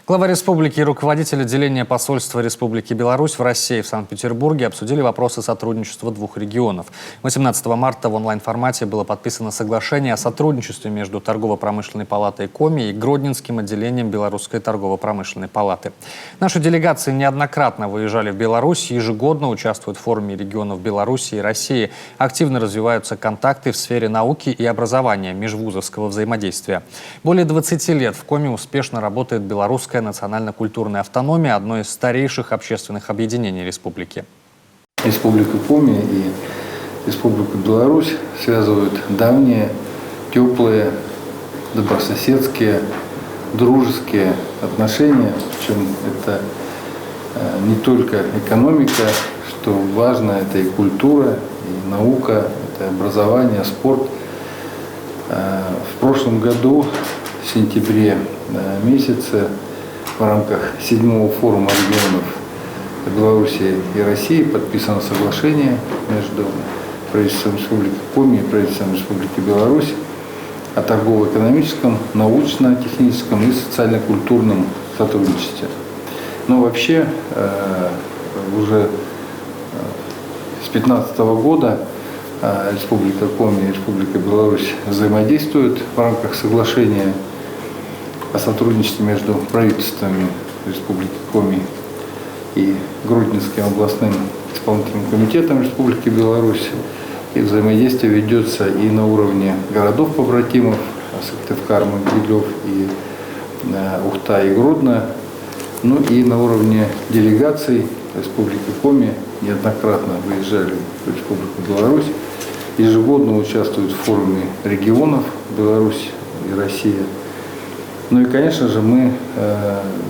Глава республики и руководитель отделения посольства Республики Беларусь в России в Санкт-Петербурге обсудили вопросы сотрудничества двух регионов. 18 марта в онлайн-формате было подписано соглашение о сотрудничестве между Торгово-промышленной палатой Коми и Гродненским отделением Белорусской торгово-промышленной палаты. Наши делегации неоднократно выезжали в Беларусь, ежегодно участвуют в форуме регионов Беларуси и России. Активно развиваются контакты в сфере науки и образования, межвузовского взаимодействия. Более 20 лет в Коми успешно работает Белорусская национально-культурная автономия, одно из старейших общественных объединений республики. Республика Коми и Республика Беларусь связывают давние, теплые, добрососедские, дружеские отношения. Причем это не только экономика, что важно, это и культура, и наука, это образование, спорт. В прошлом году, в сентябре месяце, в рамках 7-го форума регионов Беларуси и России подписано соглашение между правительством Республики Коми и правительством Республики Беларусь о торгово-экономическом, научно-техническом и социально-культурном сотрудничестве. Но вообще уже с 2015 года Республика Коми и Республика Беларусь взаимодействуют в рамках соглашения о сотрудничестве между правительствами Республики Коми и Гродненским областным исполнительным комитетом Республики Беларусь. И взаимодействие ведется и на уровне городов-побратимов Сыктывкар, Могилев и Ухта и Гродно, ну и на уровне делегаций Республики Коми неоднократно выезжали в Республику Беларусь, ежегодно участвуют в форуме регионов Беларусь и Россия. Ну и, конечно же, мы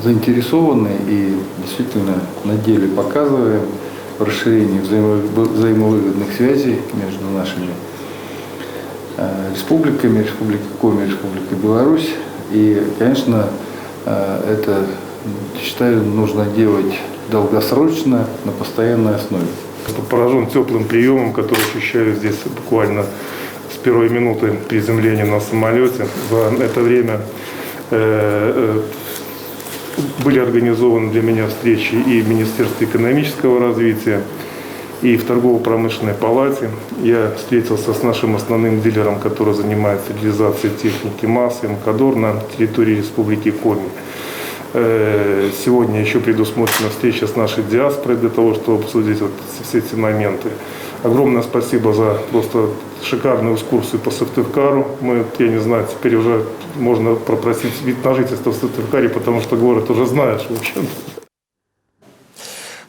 заинтересованы и действительно на деле показываем в расширении взаимовыгодных связей между нашими республиками, Республикой Коми и Республикой Беларусь. И, конечно, это, считаю, нужно делать долгосрочно, на постоянной основе. Поражен теплым приемом, который ощущаю здесь буквально с первой минуты приземления на самолете. За это время были организованы для меня встречи и в Министерстве экономического развития, и в Торгово-промышленной палате. Я встретился с нашим основным дилером, который занимается реализацией техники МАЗ и МКАДОР на территории Республики Коми. Сегодня еще предусмотрена встреча с нашей диаспорой для того, чтобы обсудить все эти моменты. Огромное спасибо за просто шикарную экскурсию по Сыктывкару. Я не знаю, теперь уже можно попросить вид на жительство в Сыктывкаре, потому что город уже знаешь, в общем.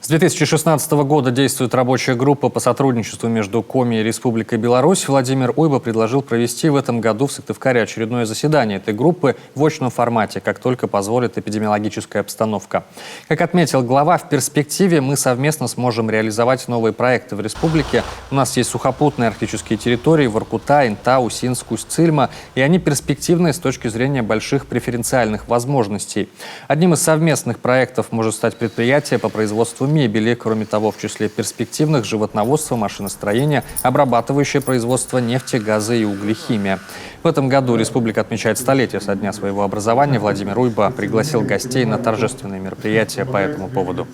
С 2016 года действует рабочая группа по сотрудничеству между Коми и Республикой Беларусь. Владимир Уйба предложил провести в этом году в Сыктывкаре очередное заседание этой группы в очном формате, как только позволит эпидемиологическая обстановка. Как отметил глава, в перспективе мы совместно сможем реализовать новые проекты в республике. У нас есть сухопутные арктические территории Воркута, Инта, Усинск, Усть-Цильма, и они перспективные с точки зрения больших преференциальных возможностей. Одним из совместных проектов может стать предприятие по производству мебели. Кроме того, в числе перспективных животноводство, машиностроение, обрабатывающее производство нефти, газа и углехимия. В этом году республика отмечает столетие со дня своего образования. Владимир Уйба пригласил гостей на торжественные мероприятия по этому поводу.